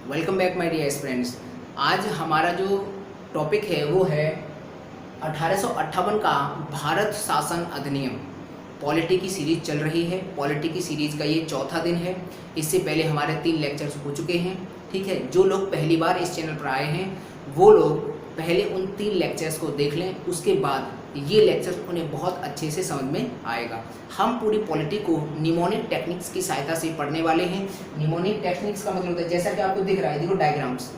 Welcome back my dear friends. आज हमारा जो टॉपिक है वो है 1858 का भारत शासन अधिनियम। पॉलिटी की सीरीज चल रही है। पॉलिटी की सीरीज का ये चौथा दिन है। इससे पहले हमारे 3 लेक्चर्स हो चुके हैं। ठीक है, जो लोग पहली बार इस चैनल पर आए हैं वो लोग पहले उन 3 लेक्चर्स को देख लें, उसके बाद ये लेक्चर उन्हें बहुत अच्छे से समझ में आएगा। हम पूरी पॉलिटी को निमोनिक टेक्निक्स की सहायता से पढ़ने वाले हैं। निमोनिक टेक्निक्स का मतलब होता है, जैसा कि आपको दिख रहा है, देखो डायग्राम्स,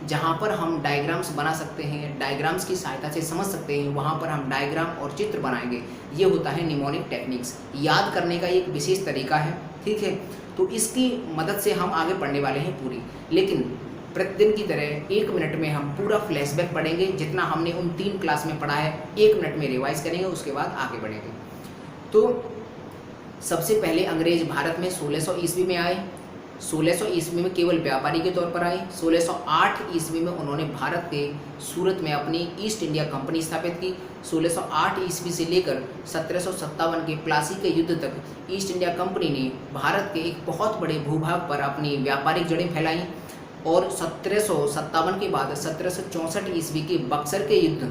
जहाँ पर हम डायग्राम्स बना सकते हैं, डायग्राम्स की सहायता से समझ सकते हैं, वहाँ पर हम डायग्राम और चित्र बनाएंगे। ये होता है निमोनिक टेक्निक्स। याद करने का एक विशेष तरीका है। ठीक है, तो इसकी मदद से हम आगे पढ़ने वाले हैं पूरी। लेकिन प्रतिदिन की तरह 1 मिनट में हम पूरा फ्लैशबैक पढ़ेंगे। जितना हमने उन 3 क्लास में पढ़ा है 1 मिनट में रिवाइज करेंगे, उसके बाद आगे बढ़ेंगे। तो सबसे पहले अंग्रेज भारत में 1600 ईस्वी में आए। 1600 ईस्वी में केवल व्यापारी के तौर पर आए। 1608 ईस्वी में उन्होंने भारत के सूरत में अपनी ईस्ट इंडिया कंपनी स्थापित की। 1608 ईस्वी से लेकर 1757 के प्लासी के युद्ध तक ईस्ट इंडिया कंपनी ने भारत के एक बहुत बड़े भूभाग पर अपनी व्यापारिक जड़ें फैलाई और 1757 के बाद 1764 ईस्वी के बक्सर के युद्ध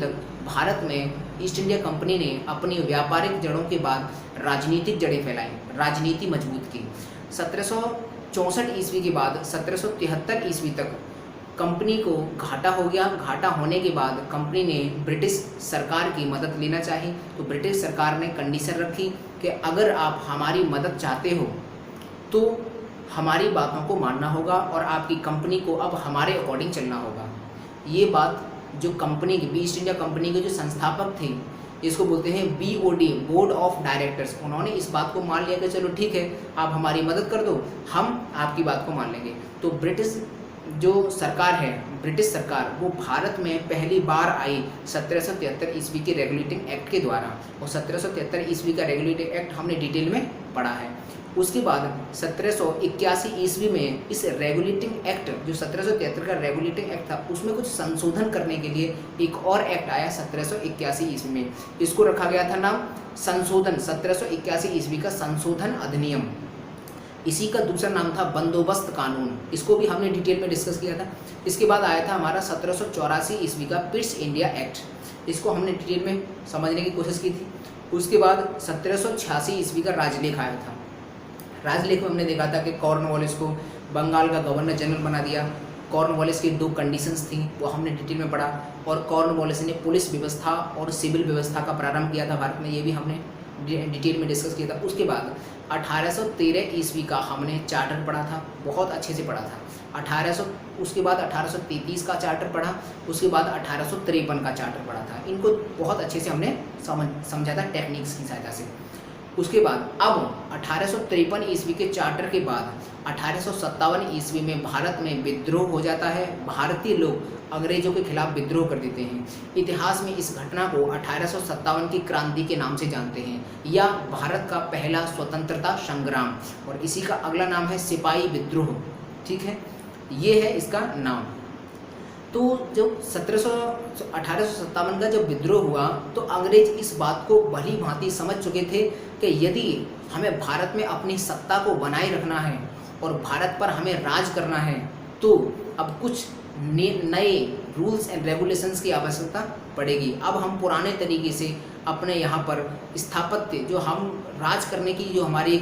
तक भारत में ईस्ट इंडिया कंपनी ने अपनी व्यापारिक जड़ों के बाद राजनीतिक जड़ें फैलाई, राजनीति मजबूत की। 1764 ईस्वी के बाद 1773 ईस्वी तक कंपनी को घाटा हो गया। घाटा होने के बाद कंपनी ने ब्रिटिश सरकार की मदद लेना चाही, तो ब्रिटिश सरकार ने कंडीशन रखी कि अगर आप हमारी मदद चाहते हो तो हमारी बातों को मानना होगा और आपकी कंपनी को अब हमारे अकॉर्डिंग चलना होगा। ये बात जो कंपनी की, ईस्ट इंडिया कंपनी के जो संस्थापक थे, इसको बोलते हैं BOD, बोर्ड ऑफ डायरेक्टर्स, उन्होंने इस बात को मान लिया कि चलो ठीक है, आप हमारी मदद कर दो, हम आपकी बात को मान लेंगे। तो ब्रिटिश जो सरकार है, ब्रिटिश सरकार, वो भारत में पहली बार आई 1773 ईस्वी के रेगुलेटिंग एक्ट के द्वारा। और 1773 ईस्वी का रेगुलेटिंग एक्ट हमने डिटेल में पढ़ा है। उसके बाद 1781 ईस्वी में इस रेगुलेटिंग एक्ट, जो 1773 का रेगुलेटिंग एक्ट था, उसमें कुछ संशोधन करने के लिए एक और एक्ट आया 1781 ईस्वी में। इसको रखा गया था नाम संशोधन, 1781 ईस्वी का संशोधन अधिनियम। इसी का दूसरा नाम था बंदोबस्त कानून। इसको भी हमने डिटेल में डिस्कस किया था। इसके बाद आया था हमारा 1784 ईस्वी का पिट्स इंडिया एक्ट। इसको हमने डिटेल में समझने की कोशिश की थी। उसके बाद 1786 ईस्वी का राजलेख आया था। राजलेख में हमने देखा था कि कॉर्नवालिस को बंगाल का गवर्नर जनरल बना दिया। कॉर्नवालिस की 2 कंडीशंस थी, वो हमने डिटेल में पढ़ा। और कॉर्नवालिस ने पुलिस व्यवस्था और सिविल व्यवस्था का प्रारंभ किया था भारत में, ये भी हमने डिटेल में डिस्कस किया था। उसके बाद 1813 ईस्वी का हमने चार्टर पढ़ा था, बहुत अच्छे से पढ़ा था। उसके बाद 1833 का चार्टर पढ़ा। उसके बाद 1853 का चार्टर पढ़ा था। इनको बहुत अच्छे से हमने समझा था टेक्निक्स की सहायता से। उसके बाद अब 1853 ईस्वी के चार्टर के बाद 1857 ईस्वी में भारत में विद्रोह हो जाता है। भारतीय लोग अंग्रेजों के खिलाफ विद्रोह कर देते हैं। इतिहास में इस घटना को 1857 की क्रांति के नाम से जानते हैं, या भारत का पहला स्वतंत्रता संग्राम। और इसी का अगला नाम है सिपाही विद्रोह। ठीक है, ये है इसका नाम। तो जब 1857 का जब विद्रोह हुआ तो अंग्रेज इस बात को भली भांति समझ चुके थे कि यदि हमें भारत में अपनी सत्ता को बनाए रखना है और भारत पर हमें राज करना है, तो अब कुछ नए रूल्स एंड रेगुलेशंस की आवश्यकता पड़ेगी। अब हम पुराने तरीके से अपने यहाँ पर स्थापत्य, जो हम राज करने की जो हमारी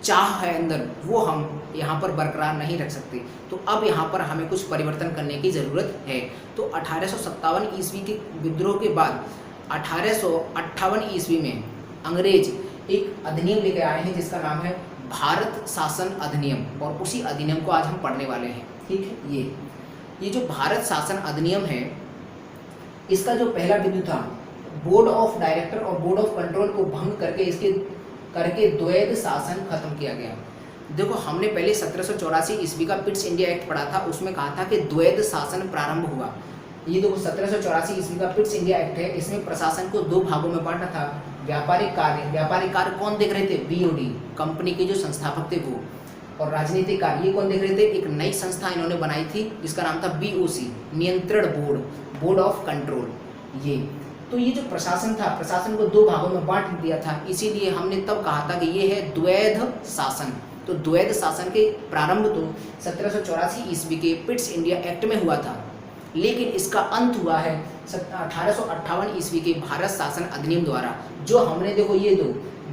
चाह है अंदर, वो हम यहाँ पर बरकरार नहीं रख सकते। तो अब यहाँ पर हमें कुछ परिवर्तन करने की ज़रूरत है। तो 1857 ईस्वी के विद्रोह के बाद 1858 ईस्वी में अंग्रेज एक अधिनियम लेकर आए हैं जिसका नाम है भारत शासन अधिनियम। और उसी अधिनियम को आज हम पढ़ने वाले हैं। ठीक है, ये जो भारत शासन अधिनियम है, इसका जो पहला बिंदु था, बोर्ड ऑफ डायरेक्टर और बोर्ड ऑफ कंट्रोल को भंग करके द्वैध शासन खत्म किया गया। देखो, हमने पहले 1784 ईस्वी का पिट्स इंडिया एक्ट पढ़ा था, उसमें कहा था कि द्वैध शासन प्रारंभ हुआ। ये देखो 1784 ईस्वी का पिट्स इंडिया एक्ट है। इसमें प्रशासन को 2 भागों में बांटा था। व्यापारिक कार्य कौन देख रहे थे? BOD, कंपनी के जो संस्थापक थे वो। और राजनीतिक कार्य ये कौन देख रहे थे? एक नई संस्था इन्होंने बनाई थी जिसका नाम था BOC, नियंत्रण बोर्ड, बोर्ड ऑफ कंट्रोल। ये तो ये जो प्रशासन था, प्रशासन को 2 भागों में बांट दिया था। इसीलिए हमने तब कहा था कि ये है द्वैध शासन। तो द्वैध शासन के प्रारंभ तो 1784 ईस्वी के पिट्स इंडिया एक्ट में हुआ था, लेकिन इसका अंत हुआ है 1858 ईस्वी के भारत शासन अधिनियम द्वारा। जो हमने देखो ये दो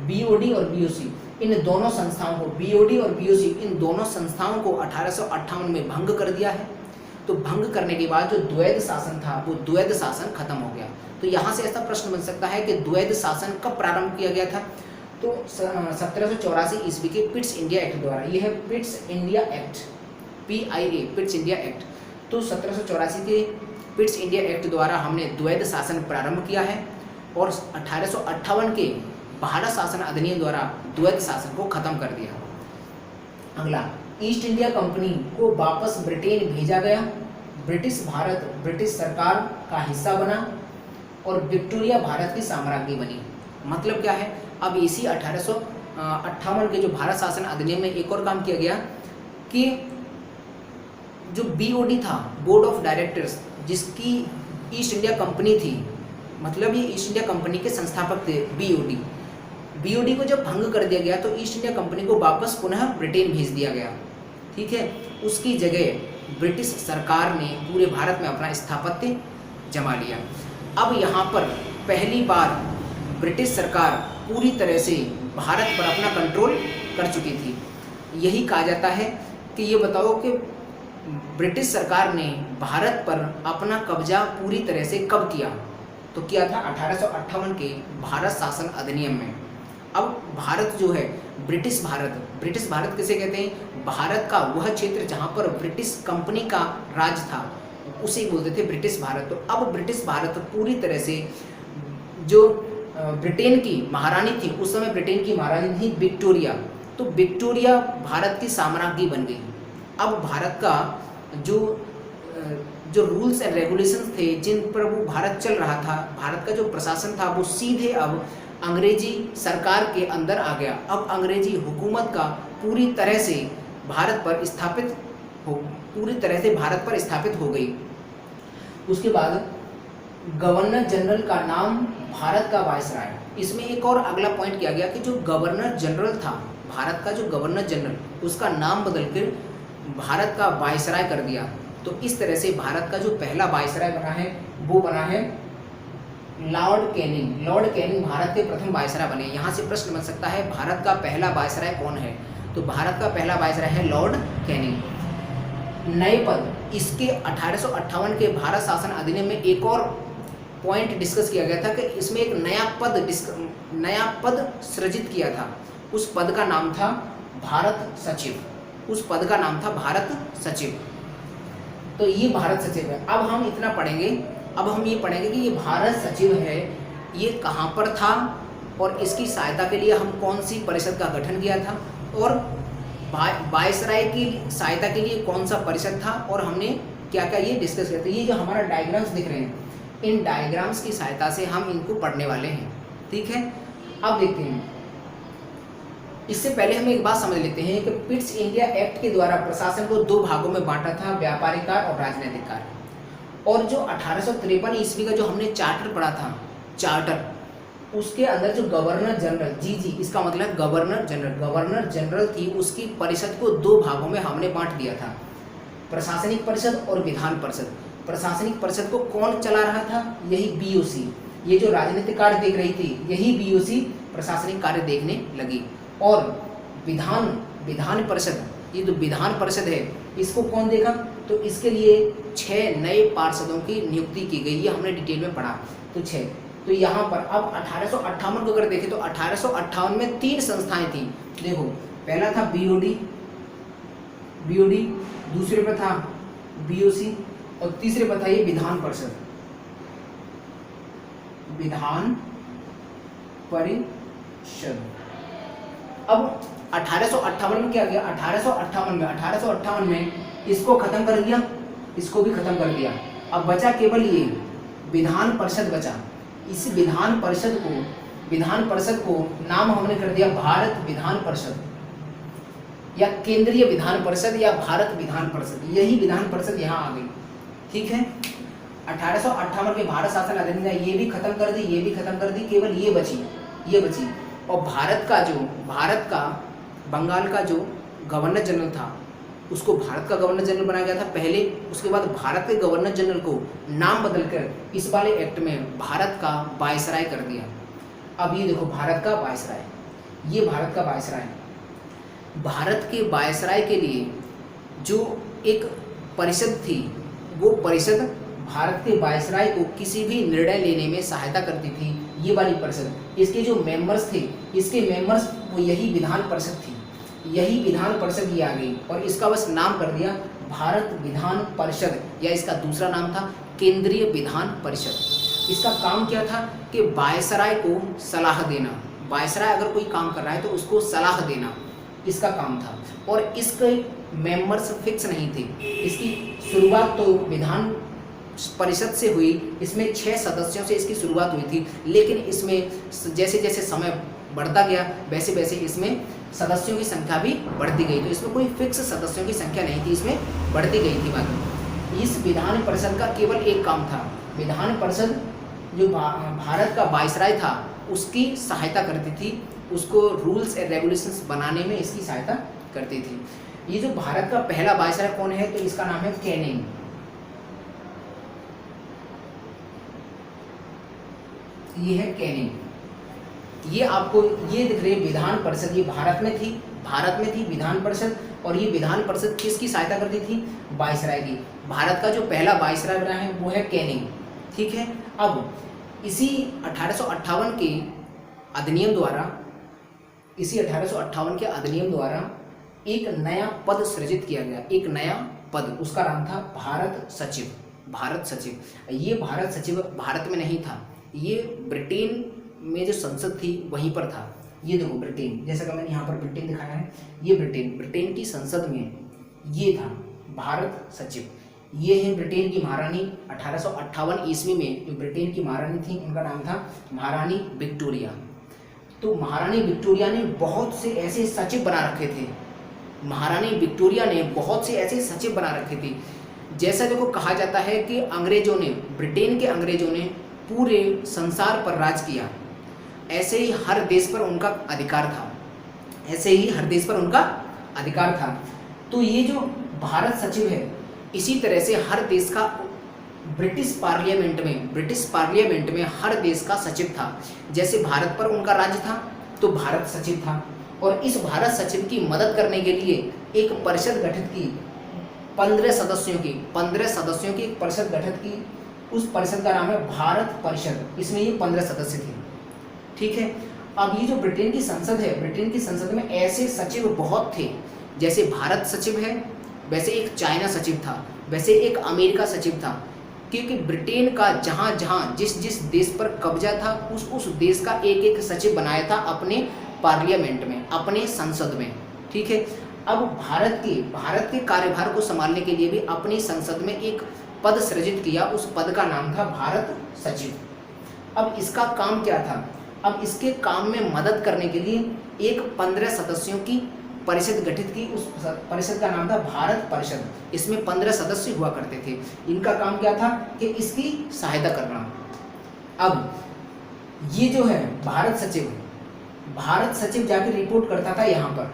बीओडी और बीओसी, इन दोनों संस्थाओं को, बीओडी और बीओसी, इन दोनों संस्थाओं को 1858 में भंग कर दिया है। तो भंग करने के बाद जो द्वैध शासन था वो द्वैध शासन खत्म हो गया। तो यहाँ से ऐसा प्रश्न बन सकता है कि द्वैध शासन कब प्रारंभ किया गया था? तो 1784 ईस्वी के पिट्स इंडिया एक्ट द्वारा। यह है Pitt's India act, PIA, Pitt's India act. तो 1784 के पिट्स इंडिया एक्ट द्वारा हमने द्वैध शासन प्रारंभ किया है और 1858 के भारत शासन अधिनियम द्वारा द्वैध शासन को खत्म कर दिया। अगला, ईस्ट इंडिया कंपनी को वापस ब्रिटेन भेजा गया। ब्रिटिश भारत ब्रिटिश सरकार का हिस्सा बना और विक्टोरिया भारत की साम्राज्ञी बनी। मतलब क्या है? अब इसी 1858 के जो भारत शासन अधिनियम में एक और काम किया गया कि जो BOD था, बोर्ड ऑफ डायरेक्टर्स, जिसकी ईस्ट इंडिया कंपनी थी, मतलब ये ईस्ट इंडिया कंपनी के संस्थापक थे BOD को जब भंग कर दिया गया तो ईस्ट इंडिया कंपनी को वापस पुनः ब्रिटेन भेज दिया गया। ठीक है, उसकी जगह ब्रिटिश सरकार ने पूरे भारत में अपना स्थापत्य जमा लिया। अब यहाँ पर पहली बार ब्रिटिश सरकार पूरी तरह से भारत पर अपना कंट्रोल कर चुकी थी। यही कहा जाता है कि ये बताओ कि ब्रिटिश सरकार ने भारत पर अपना कब्जा पूरी तरह से कब किया? तो किया था 1858 के भारत शासन अधिनियम में। अब भारत जो है, ब्रिटिश भारत किसे कहते हैं? भारत का वह क्षेत्र जहाँ पर ब्रिटिश कंपनी का राज था उसे बोलते थे ब्रिटिश भारत। तो अब ब्रिटिश भारत पूरी तरह से, जो ब्रिटेन की महारानी थी उस समय, ब्रिटेन की महारानी थी विक्टोरिया, तो विक्टोरिया भारत की साम्राज्ञी बन गई। अब भारत का जो रूल्स एंड रेगुलेशंस थे जिन पर वो भारत चल रहा था, भारत का जो प्रशासन था वो सीधे अब अंग्रेजी सरकार के अंदर आ गया। अब अंग्रेजी हुकूमत का पूरी तरह से भारत पर स्थापित हो गई। उसके बाद गवर्नर जनरल का नाम भारत का वायसराय। इसमें एक और अगला पॉइंट किया गया कि जो गवर्नर जनरल था, भारत का जो गवर्नर जनरल, उसका नाम बदलकर भारत का वायसराय कर दिया। तो इस तरह से भारत का जो पहला वायसराय बना है वो बना है Lord Canning. Lord Canning Bharat के प्रथम वायसराय बने। यहाँ से प्रश्न बन सकता है भारत का पहला वायसराय कौन है? तो भारत का पहला वायसराय है लॉर्ड कैनिंग। नए पद, इसके 1858 के भारत शासन अधिनियम में एक और पॉइंट डिस्कस किया गया था कि इसमें एक नया पद सृजित किया था। उस पद का नाम था भारत सचिव। तो ये भारत सचिव है। अब हम इतना पढ़ेंगे, अब हम ये पढ़ेंगे कि ये भारत सचिव है, ये कहाँ पर था और इसकी सहायता के लिए हम कौन सी परिषद का गठन किया था और वायसराय की सहायता के लिए कौन सा परिषद था और हमने क्या क्या ये डिस्कस किया था। ये जो हमारा डायग्राम्स दिख रहे हैं, इन डायग्राम्स की सहायता से हम इनको पढ़ने वाले हैं। ठीक है, अब देखते हैं। इससे पहले हम एक बात समझ लेते हैं कि पिट्स इंडिया एक्ट के द्वारा प्रशासन को दो भागों में बांटा था, व्यापारिक कार्य और राजनीतिक कार्य। और जो 1853 ईस्वी का जो हमने चार्टर पढ़ा था, चार्टर, उसके अंदर जो गवर्नर जनरल, जी इसका मतलब गवर्नर जनरल थी, उसकी परिषद को दो भागों में हमने बांट दिया था, प्रशासनिक परिषद और विधान परिषद। प्रशासनिक परिषद को कौन चला रहा था? यही बीओसी। ये जो राजनीतिक कार्य देख रही थी, यही बीओसी प्रशासनिक कार्य देखने लगी। और विधान परिषद, ये जो विधान परिषद है, इसको कौन देखा? तो इसके लिए 6 नए पार्षदों की नियुक्ति की गई। ये हमने डिटेल में पढ़ा। तो 6, तो यहाँ पर अब 1858 को अगर देखें तो 1858 में 3 संस्थाएं थी। देखो, पहला था बीओडी, दूसरे पर था बीओसी और तीसरे पर था ये विधान परिषद। अब 1858 में क्या किया? 1858 में इसको खत्म कर दिया, इसको भी खत्म कर दिया। अब बचा केवल ये विधान परिषद बचा। इस विधान परिषद को नाम हमने कर दिया भारत विधान परिषद या केंद्रीय विधान परिषद या भारत विधान परिषद। यही विधान परिषद यहाँ आ गई। ठीक है, 1858 के भारत शासन अधिनियम ने ये भी खत्म कर दी, केवल ये बची। और भारत का बंगाल का जो गवर्नर जनरल था उसको भारत का गवर्नर जनरल बनाया गया था पहले, उसके बाद भारत के गवर्नर जनरल को नाम बदलकर इस वाले एक्ट में भारत का वायसराय कर दिया। अब ये देखो भारत का वायसराय, ये भारत का वायसराय, भारत के वायसराय के लिए जो एक परिषद थी, वो परिषद भारत के वायसराय को किसी भी निर्णय लेने में सहायता करती थी। ये वाली परिषद, इसके जो मेंबर्स थे, इसके मेंबर्स वो यही विधान परिषद थी, यही विधान परिषद ये आ गई और इसका बस नाम कर दिया भारत विधान परिषद, या इसका दूसरा नाम था केंद्रीय विधान परिषद। इसका काम क्या था कि वायसराय को सलाह देना, वायसराय अगर कोई काम कर रहा है तो उसको सलाह देना इसका काम था। और इसके मेंबर्स फिक्स नहीं थे, इसकी शुरुआत तो विधान परिषद से हुई, इसमें 6 सदस्यों से इसकी शुरुआत हुई थी, लेकिन इसमें जैसे जैसे समय बढ़ता गया वैसे वैसे इसमें सदस्यों की संख्या भी बढ़ती गई, तो इसमें कोई फिक्स सदस्यों की संख्या नहीं थी, इसमें बढ़ती गई थी बात। इस विधान परिषद का केवल एक काम था, विधान परिषद जो भारत का वायसराय था उसकी सहायता करती थी, उसको रूल्स एंड रेगुलेशंस बनाने में इसकी सहायता करती थी। ये जो भारत का पहला वायसराय कौन है, तो इसका नाम है कैनिंग। ये है कैनिंग। ये आपको ये दिख रही है विधान परिषद, ये भारत में थी विधान परिषद, और ये विधान परिषद किसकी सहायता करती थी, वायसराय की। भारत का जो पहला वायसराय बना है वो है कैनिंग, ठीक है। अब इसी 1858 के अधिनियम द्वारा, इसी 1858 के अधिनियम द्वारा एक नया पद सृजित किया गया, एक नया पद, उसका नाम था भारत सचिव। भारत सचिव, ये भारत सचिव भारत में नहीं था, ये ब्रिटेन में जो संसद थी वहीं पर था। ये देखो ब्रिटेन, जैसा कि मैंने यहाँ पर ब्रिटेन दिखाया है, ये ब्रिटेन की संसद में ये था भारत सचिव। ये है ब्रिटेन की महारानी। 1858 ईस्वी में जो ब्रिटेन की महारानी थी उनका नाम था महारानी विक्टोरिया। तो महारानी विक्टोरिया ने बहुत से ऐसे सचिव बना रखे थे, महारानी विक्टोरिया ने बहुत से ऐसे सचिव बना रखे थे। जैसा देखो कहा जाता है कि अंग्रेजों ने, ब्रिटेन के अंग्रेजों ने पूरे संसार पर राज किया, ऐसे ही हर देश पर उनका अधिकार था, ऐसे ही हर देश पर उनका अधिकार था। तो ये जो भारत सचिव है, इसी तरह से हर देश का ब्रिटिश पार्लियामेंट में हर देश का सचिव था। जैसे भारत पर उनका राज्य था तो भारत सचिव था, और इस भारत सचिव की मदद करने के लिए एक परिषद गठित की, 15 सदस्यों की एक परिषद गठित की। उस परिषद का नाम है भारत परिषद, इसमें ये 15 सदस्य थे, ठीक है। अब ये जो ब्रिटेन की संसद है, ब्रिटेन की संसद में ऐसे सचिव बहुत थे, जैसे भारत सचिव है, वैसे एक चाइना सचिव था, वैसे एक अमेरिका सचिव था, क्योंकि ब्रिटेन का जहाँ जहाँ जिस जिस देश पर कब्जा था उस देश का एक एक सचिव बनाया था अपने पार्लियामेंट में, अपने संसद में, ठीक है। अब भारत के कार्यभार को संभालने के लिए भी अपनी संसद में एक पद सृजित किया, उस पद का नाम था भारत सचिव। अब इसका काम क्या था, अब इसके काम में मदद करने के लिए एक 15 सदस्यों की परिषद गठित की, उस परिषद का नाम था भारत परिषद। इसमें 15 सदस्य हुआ करते थे। इनका काम क्या था कि इसकी सहायता करना। अब ये जो है भारत सचिव जाकर रिपोर्ट करता था यहाँ पर।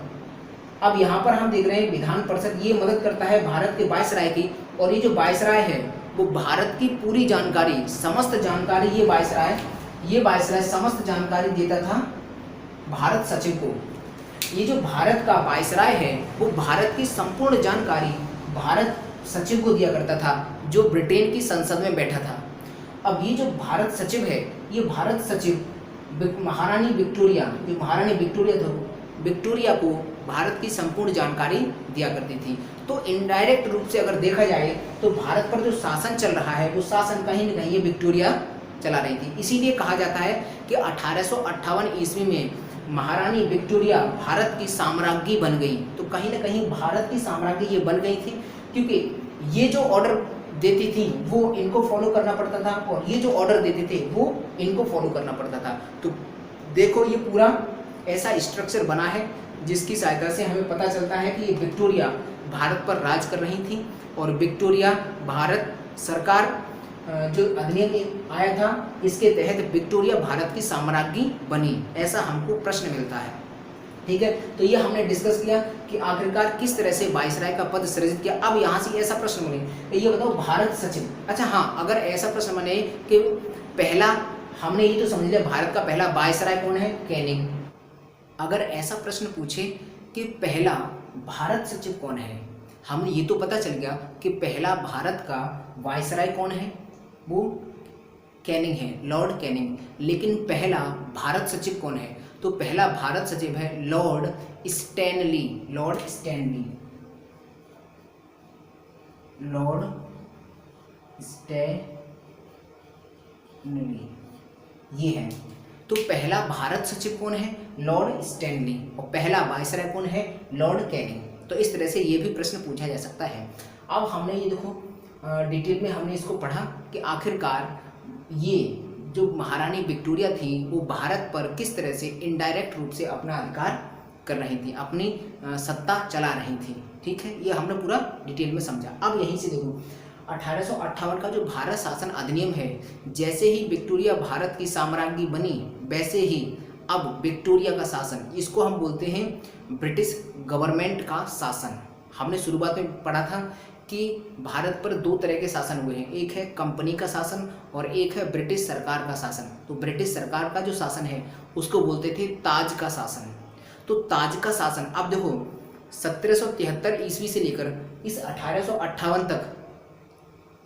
अब यहाँ पर हम देख रहे हैं विधान परिषद ये मदद करता है भारत के वायसराय की, और ये जो वायसराय है वो भारत की पूरी जानकारी, समस्त जानकारी ये वायसराय समस्त जानकारी देता था भारत सचिव को। ये जो भारत का वायसराय है वो भारत की संपूर्ण जानकारी भारत सचिव को दिया करता था, जो ब्रिटेन की संसद में बैठा था। अब ये जो भारत सचिव है, ये भारत सचिव महारानी विक्टोरिया को भारत की संपूर्ण जानकारी दिया करती थी। तो इनडायरेक्ट रूप से अगर देखा जाए तो भारत पर जो शासन चल रहा है वो शासन कहीं न कहीं ये विक्टोरिया चला रही थी। इसीलिए कहा जाता है कि 1858 ईस्वी में महारानी विक्टोरिया भारत की साम्राज्ञी बन गई। तो कहीं ना कहीं भारत की साम्राज्ञी ये बन गई थी, क्योंकि ये जो ऑर्डर देती थी वो इनको फॉलो करना पड़ता था, और ये जो ऑर्डर देते थे वो इनको फॉलो करना पड़ता था। तो देखो ये पूरा ऐसा स्ट्रक्चर बना है जिसकी सहायता से हमें पता चलता है कि ये विक्टोरिया भारत पर राज कर रही थी, और विक्टोरिया भारत सरकार जो अधिनियम आया था इसके तहत विक्टोरिया भारत की साम्राज्ञी बनी, ऐसा हमको प्रश्न मिलता है, ठीक है, तो ये हमने डिस्कस किया कि आखिरकार किस तरह से वायसराय का पद सृजित किया। अब यहाँ से ऐसा प्रश्न बने, ये बताओ भारत सचिव, अच्छा हाँ, अगर ऐसा प्रश्न बने कि पहला, हमने ये तो समझ लिया भारत का पहला वायसराय कौन है, कैनिंग। अगर ऐसा प्रश्न पूछे कि पहला भारत सचिव कौन है, हमें ये तो पता चल गया कि पहला भारत का वायसराय कौन है, वो कैनिंग है, लॉर्ड कैनिंग। लेकिन पहला भारत सचिव कौन है, तो पहला भारत सचिव है Lord Stanley, Lord Stanley, Lord Stanley, ये है। तो पहला भारत सचिव कौन है, लॉर्ड स्टैनली, और पहला वायसराय कौन है, लॉर्ड कैनिंग। तो इस तरह से ये भी प्रश्न पूछा जा सकता है। अब हमने ये देखो डिटेल में हमने इसको पढ़ा कि आखिरकार ये जो महारानी विक्टोरिया थी वो भारत पर किस तरह से इनडायरेक्ट रूप से अपना अधिकार कर रही थी, अपनी सत्ता चला रही थी। ठीक है, ये हमने पूरा डिटेल में समझा। अब यहीं से देखो 1858 का जो भारत शासन अधिनियम है, जैसे ही विक्टोरिया भारत की साम्राज्ञी बनी वैसे ही अब विक्टोरिया का शासन, इसको हम बोलते हैं ब्रिटिश गवर्नमेंट का शासन। हमने शुरुआत में पढ़ा था कि भारत पर दो तरह के शासन हुए हैं, एक है कंपनी का शासन और एक है ब्रिटिश सरकार का शासन। तो ब्रिटिश सरकार का जो शासन है उसको बोलते थे ताज का शासन। तो ताज का शासन, अब देखो 1773 ईस्वी से लेकर इस 1858 तक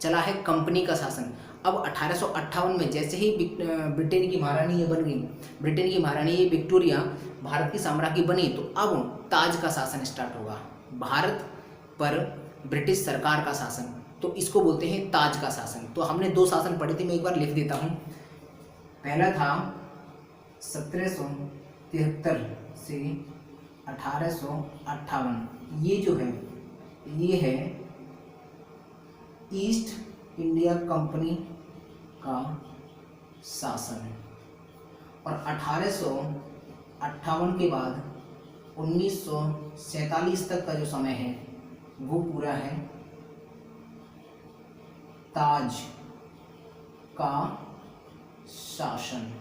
चला है कंपनी का शासन। अब 1858 में जैसे ही ब्रिटेन की महारानी ये बन गई, ब्रिटेन की महारानी ये विक्टोरिया भारत की साम्राज्ञी बनी, तो अब ताज का शासन स्टार्ट होगा, भारत पर ब्रिटिश सरकार का शासन। तो इसको बोलते हैं ताज का शासन। तो हमने दो शासन पढ़े थे, मैं एक बार लिख देता हूँ। पहला था 1773 से 1858, ये जो है ये है ईस्ट इंडिया कंपनी का शासन। और 1858 के बाद 1947 तक का जो समय है वो पूरा है ताज का शासन।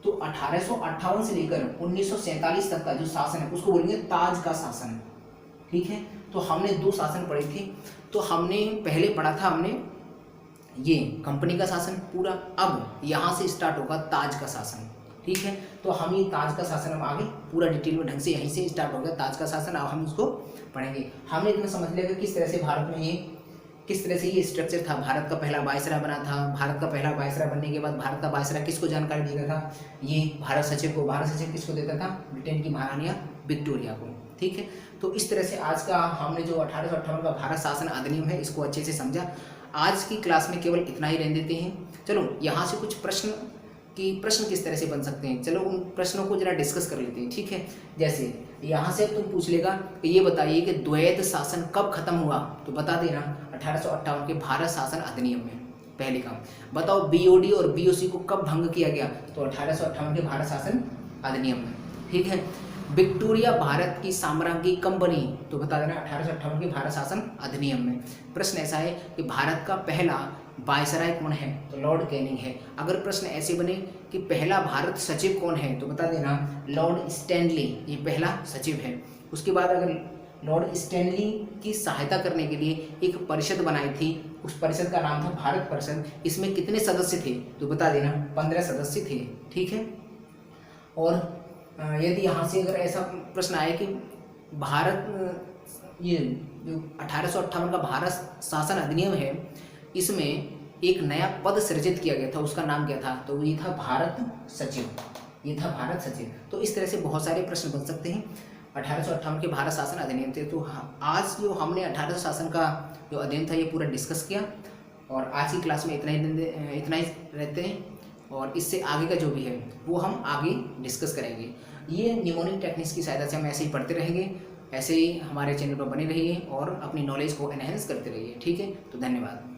तो 1858 से लेकर 1947 तक का जो शासन है उसको बोलेंगे ताज का शासन। ठीक है, तो हमने दो शासन पढ़े थे। तो हमने पहले पढ़ा था हमने ये कंपनी का शासन पूरा, अब यहाँ से स्टार्ट होगा ताज का शासन। ठीक है, तो हम ये ताज का शासन हम आगे पूरा डिटेल में ढंग से यहीं से स्टार्ट हो गया ताज का शासन। अब हम इसको पढ़ेंगे। हमने इतना समझ लिया कि किस तरह से भारत में ये किस तरह से ये स्ट्रक्चर था। भारत का पहला वायसराय बना था। भारत का पहला वायसराय बनने के बाद भारत का वायसराय किसको जानकारी देता था, ये भारत सचिव को। भारत सचिव किसको देता था, ब्रिटेन की महारानी विक्टोरिया को। ठीक है, तो इस तरह से आज का हमने जो 1858 का भारत शासन अधिनियम है इसको अच्छे से समझा। आज की क्लास में केवल इतना ही रहने देते हैं। चलो यहाँ से कुछ प्रश्न किस तरह से बन सकते हैं, चलो उन प्रश्नों को जरा डिस्कस कर लेते हैं। ठीक है, जैसे यहाँ से तुम पूछ लेगा कि ये बताइए कि द्वैध शासन कब खत्म हुआ, तो बता देना 1858 के भारत शासन अधिनियम में। पहले काम बताओ बीओडी और बीओसी को कब भंग किया गया, तो 1858 के भारत शासन अधिनियम में। ठीक है, विक्टोरिया भारत की साम्राज्ञी कब बनी, तो बता देना 1858 के भारत शासन अधिनियम में। प्रश्न ऐसा है कि भारत का पहला वायसराय कौन है, तो लॉर्ड कैनिंग है। अगर प्रश्न ऐसे बने कि पहला भारत सचिव कौन है, तो बता देना लॉर्ड स्टैनली, ये पहला सचिव है। उसके बाद अगर लॉर्ड स्टैनली की सहायता करने के लिए एक परिषद बनाई थी, उस परिषद का नाम था भारत परिषद। इसमें कितने सदस्य थे, तो बता देना 15 सदस्य थे। ठीक है, और यदि यहाँ से अगर ऐसा प्रश्न आए कि भारत ये जो 1858 का भारत शासन अधिनियम है इसमें एक नया पद सृजित किया गया था, उसका नाम क्या था, तो ये था भारत सचिव, ये था भारत सचिव। तो इस तरह से बहुत सारे प्रश्न बन सकते हैं 1858 के भारत शासन अधिनियम थे। तो आज जो हमने 1800 शासन का जो अधिनियम था ये पूरा डिस्कस किया, और आज की क्लास में इतना ही रहते हैं, और इससे आगे का जो भी है वो हम आगे डिस्कस करेंगे। ये निमोनिक टेक्निक्स की सहायता से हम ऐसे ही पढ़ते रहेंगे, ऐसे ही हमारे चैनल पर बने रहिए और अपनी नॉलेज को एनहेंस करते रहिए। ठीक है, तो धन्यवाद।